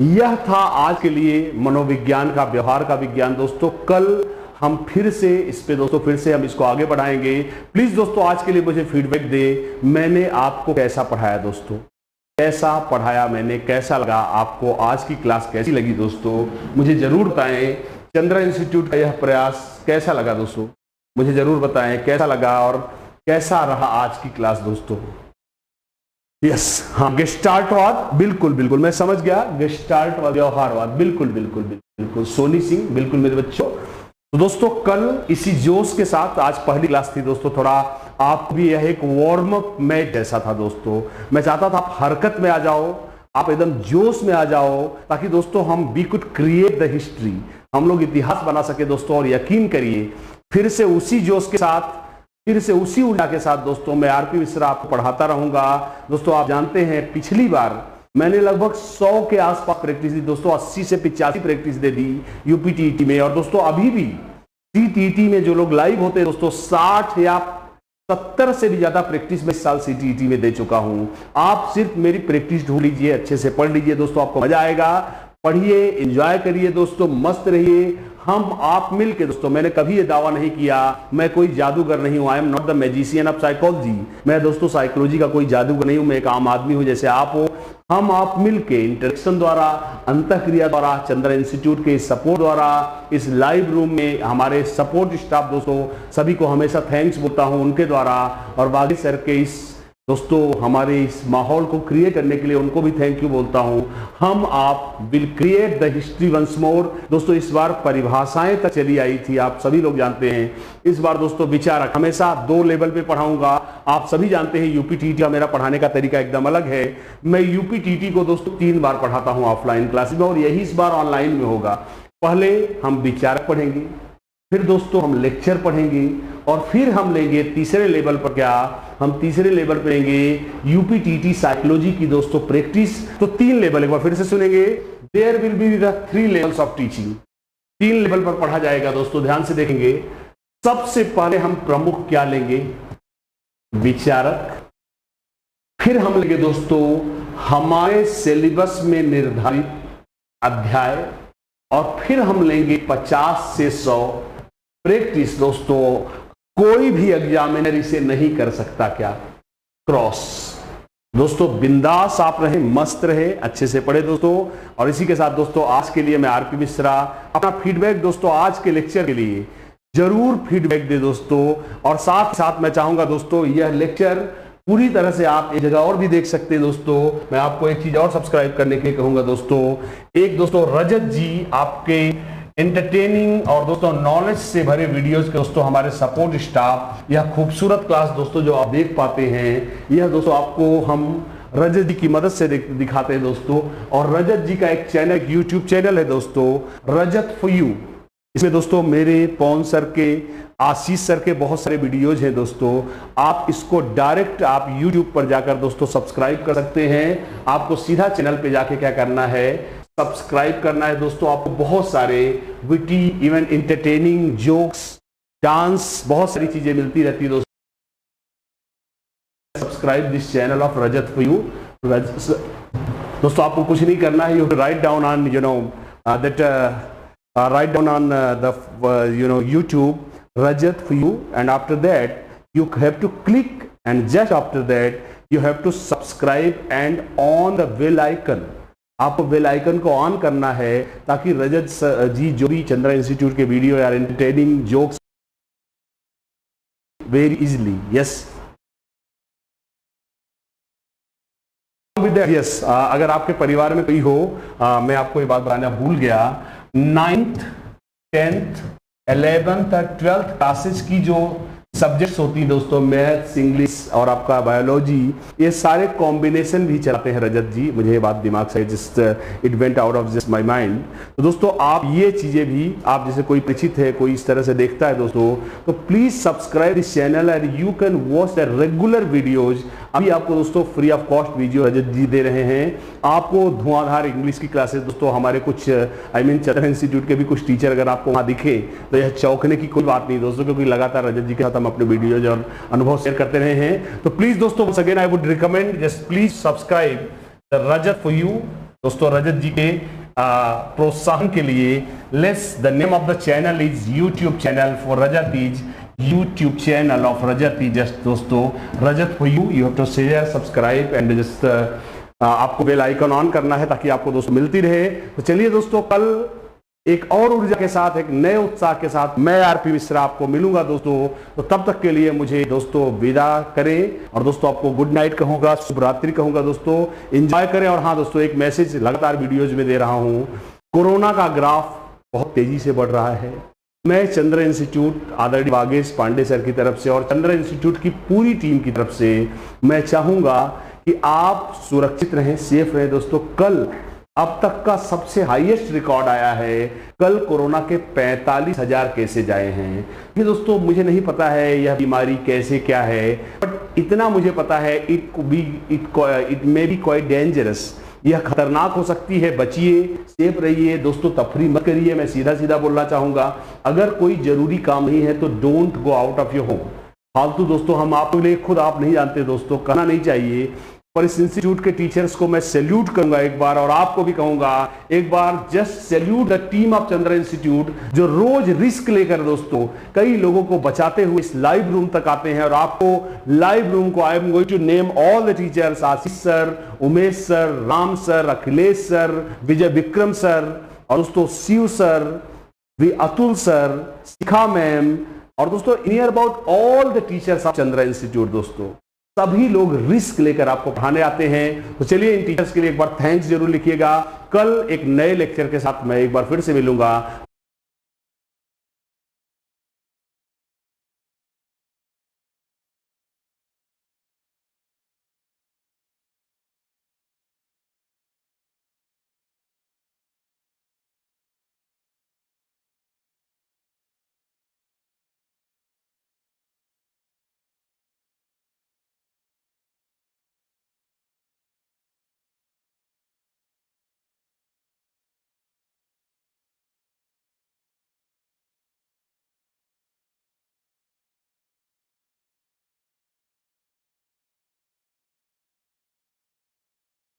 यह था आज के लिए मनोविज्ञान का व्यवहार का विज्ञान। दोस्तों कल हम फिर से इस पे दोस्तों फिर से हम इसको आगे बढ़ाएंगे। प्लीज दोस्तों आज के लिए मुझे फीडबैक दे, मैंने आपको कैसा पढ़ाया दोस्तों, कैसा पढ़ाया मैंने, कैसा लगा आपको, आज की क्लास कैसी लगी दोस्तों, मुझे जरूर बताएं। चंद्रा इंस्टीट्यूट का यह प्रयास कैसा लगा दोस्तों, मुझे जरूर बताएं कैसा लगा और कैसा रहा आज की क्लास दोस्तों। यस हाँ, गेस्टाल्टवाद बिल्कुल बिल्कुल मैं समझ गया, गेस्टाल्टवाद व्यवहारवाद बिल्कुल बिल्कुल बिल्कुल। सोनी सिंह बिल्कुल मेरे बच्चों। तो दोस्तों कल इसी जोश के साथ, आज पहली क्लास थी दोस्तों, थोड़ा आप भी यह एक वार्म अप मैच जैसा था दोस्तों। मैं चाहता था आप हरकत में आ जाओ, आप एकदम जोश में आ जाओ, ताकि दोस्तों हम we could create the history, हम लोग इतिहास बना सके दोस्तों। और यकीन करिए फिर से उसी जोश के साथ, फिर से उसी ऊर्जा के साथ दोस्तों मैं आरपी मिश्रा आपको पढ़ाता रहूंगा। दोस्तों आप जानते हैं पिछली बार मैंने लगभग 100 के आसपास प्रैक्टिस दी दोस्तों, 80 से 85 प्रैक्टिस दे दी यूपीटीटी में। और दोस्तों अभी भी सीटीईटी में जो लोग लाइव होते हैं दोस्तों 60 या 70 से भी ज्यादा प्रैक्टिस में इस साल सीटीईटी में दे चुका हूं। आप सिर्फ मेरी प्रैक्टिस ढूंढ लीजिए, अच्छे से पढ़ लीजिए दोस्तों, आपको मजा आएगा। पढ़िए, एंजॉय करिए दोस्तों, मस्त रहिए। हम आप मिलके दोस्तों, मैंने कभी ये दावा नहीं किया मैं कोई जादूगर नहीं हूं, I am not the magician of psychology. मैं दोस्तों साइकोलॉजी का कोई जादूगर नहीं हूं, मैं एक आम आदमी हूं जैसे आप हो। हम आप मिलके इंटरेक्शन द्वारा, अंतःक्रिया द्वारा, चंद्रा इंस्टीट्यूट के सपोर्ट द्वारा, इस लाइव रूम में हमारे सपोर्ट स्टाफ दोस्तों सभी को हमेशा थैंक्स बोलता हूं उनके द्वारा, और बागी सर के इस दोस्तों हमारे इस माहौल को क्रिएट करने के लिए उनको भी थैंक यू बोलता हूं। हम आप will create the history once more. दोस्तों इस बार परिभाषाएं तक चली आई थी, आप सभी लोग जानते हैं। इस बार दोस्तों विचारक हमेशा 2 लेवल पे पढ़ाऊंगा। आप सभी जानते हैं यूपीटीटी का मेरा पढ़ाने का तरीका एकदम अलग है। मैं यूपीटीटी को दोस्तों 3 बार पढ़ाता हूं ऑफलाइन क्लास में, और यही इस बार ऑनलाइन में होगा। पहले हम विचारक पढ़ेंगे, फिर दोस्तों हम लेक्चर पढ़ेंगे, और फिर हम लेंगे तीसरे लेवल पर, क्या हम तीसरे लेवल पर लेंगे यूपीटीटी साइकोलॉजी की दोस्तों प्रैक्टिस। तो 3 लेवल, एक बार फिर से सुनेंगे, there will be the 3 levels of teaching. 3 level पर पढ़ा जाएगा दोस्तों, ध्यान से देखेंगे। सबसे पहले हम प्रमुख क्या लेंगे, विचारक, फिर हम लेंगे दोस्तों हमारे सिलेबस में निर्धारित अध्याय, और फिर हम लेंगे 50 से 100 प्रैक्टिस। दोस्तों कोई भी एग्जामिनर इसे नहीं कर सकता क्या, क्रॉस। दोस्तों बिंदास आप रहे, मस्त रहे, अच्छे से पढ़े दोस्तों। और इसी के साथ दोस्तों आज के लिए मैं आरपी मिश्रा अपना फीडबैक दोस्तों आज के लेक्चर के लिए जरूर फीडबैक दे दोस्तों। और साथ साथ मैं चाहूंगा दोस्तों यह लेक्चर पूरी तरह से आप एक जगह और भी देख सकते हैं दोस्तों। मैं आपको एक चीज और सब्सक्राइब करने के लिए कहूंगा दोस्तों। एक दोस्तों रजत जी आपके एंटरटेनिंग और दोस्तों नॉलेज से भरे वीडियोस के दोस्तों हमारे सपोर्ट स्टाफ, यह खूबसूरत क्लास दोस्तों जो आप देख पाते हैं, यह दोस्तों आपको हम रजत जी की मदद से दिखाते हैं दोस्तों। और रजत जी का एक चैनल, यूट्यूब चैनल है दोस्तों, रजत फॉर यू। इसमें दोस्तों मेरे पवन सर के, आशीष सर के बहुत सारे वीडियोज हैं दोस्तों। आप इसको डायरेक्ट आप यूट्यूब पर जाकर दोस्तों सब्सक्राइब कर सकते हैं। आपको सीधा चैनल पे जाके क्या करना है, सब्सक्राइब करना है दोस्तों। आपको बहुत सारे witty, even entertaining, jokes, dance, बहुत सारी चीजें मिलती रहती है दोस्तों। Subscribe this channel of Rajat for you. दोस्तों आपको कुछ नहीं करना है, you write down on that write down on the YouTube Rajat for you, and after that you have to click, and just after that you have to subscribe and on the bell icon। आपको bell icon को on करना है ताकि रजत जी जो भी Chandra institute के video या entertaining jokes very easily, yes yes, अगर आपके परिवार में कोई हो, मैं आपको ये बात बताना भूल गया, 9th, 10th, 11th और 12th क्लासेस की जो सब्जेक्ट्स होती हैं दोस्तों, मैथ्स, इंग्लिश और आपका बायोलॉजी, ये सारे कॉम्बिनेशन भी चलाते हैं रजत जी। मुझे ये बात दिमाग से just it went out of just my mind. तो दोस्तों आप ये चीजें भी, आप जैसे कोई परिचित है, कोई इस तरह से देखता है दोस्तों, तो please subscribe this channel and you can watch the regular videos. अभी आपको दोस्तों फ्री ऑफ कॉस्ट वीडियो रजत जी दे रहे हैं। आपको धुआंधार इंग्लिश की क्लासेस दोस्तों हमारे कुछ चंद्रा इंस्टीट्यूट के भी कुछ टीचर अगर आपको वहां दिखे तो यह चौंकने की कोई बात नहीं दोस्तों, क्योंकि लगातार रजत जी के साथ हम अपने वीडियोज और अनुभव शेयर करते रहे हैं। तो प्लीज दोस्तों once again I would recommend just please subscribe the Rajat for you. दोस्तों रजत जी के प्रोत्साहन के लिए let's the name of the channel is YouTube channel for Rajat is YouTube channel of Rajat is just दोस्तों Rajat for you. You have to share, subscribe and just आपको bell icon on करना है ताकि आपको दोस्तों मिलती रहे। तो चलिए दोस्तों कल एक और ऊर्जा के साथ, एक नए उत्साह के साथ मैं आरपी मिश्रा आपको मिलूंगा दोस्तों। तो तब तक के लिए मुझे दोस्तों विदा करें और दोस्तों आपको गुड नाइट कहूंगा, शुभ रात्रि कहूंगा दोस्तों। एंजॉय करें। और हाँ दोस्तों एक मैसेज लगातार वीडियोज में दे रहा हूं, कोरोना का ग्राफ बहुत तेजी से बढ़ रहा है। मैं चंद्रा इंस्टीट्यूट आदरणीय वागेश पांडे सर की तरफ से और चंद्रा इंस्टीट्यूट की पूरी टीम की तरफ से मैं चाहूंगा कि आप सुरक्षित रहें, सेफ रहें दोस्तों। कल अब तक का सबसे हाईएस्ट रिकॉर्ड आया है, कल कोरोना के 45,000 केसेज आए हैं। ये दोस्तों मुझे नहीं पता है यह बीमारी कैसे क्या है, बट इतना मुझे पता है it may be quite dangerous. यह खतरनाक हो सकती है, बचिए, सेफ रहिए दोस्तों, तफरी मत करिए। मैं सीधा सीधा बोलना चाहूंगा, अगर कोई जरूरी काम नहीं है तो don't go out of your home. फालतू दोस्तों हम आपके लिए खुद आप नहीं जानते दोस्तों, करना नहीं चाहिए। पर इस इंस्टीट्यूट के टीचर्स को मैं सैल्यूट करूंगा एक बार, और आपको भी कहूंगा एक बार, just salute the team of Chandra institute जो रोज रिस्क लेकर दोस्तों कई लोगों को बचाते हुए इस लाइव रूम तक आते हैं। और आपको लाइव रूम को I am going to name all the teachers, Ashish sir, Umesh sir, Ram sir, Akhilesh sir, Vijay Vikram sir, और दोस्तों Shiv sir, Atul sir, Shikha ma'am, और दोस्तों near about all the teachers of Chandra institute दोस्तों, सभी लोग रिस्क लेकर आपको पढ़ाने आते हैं। तो चलिए इन टीचर्स के लिए एक बार थैंक्स जरूर लिखिएगा। कल एक नए लेक्चर के साथ मैं एक बार फिर से मिलूंगा।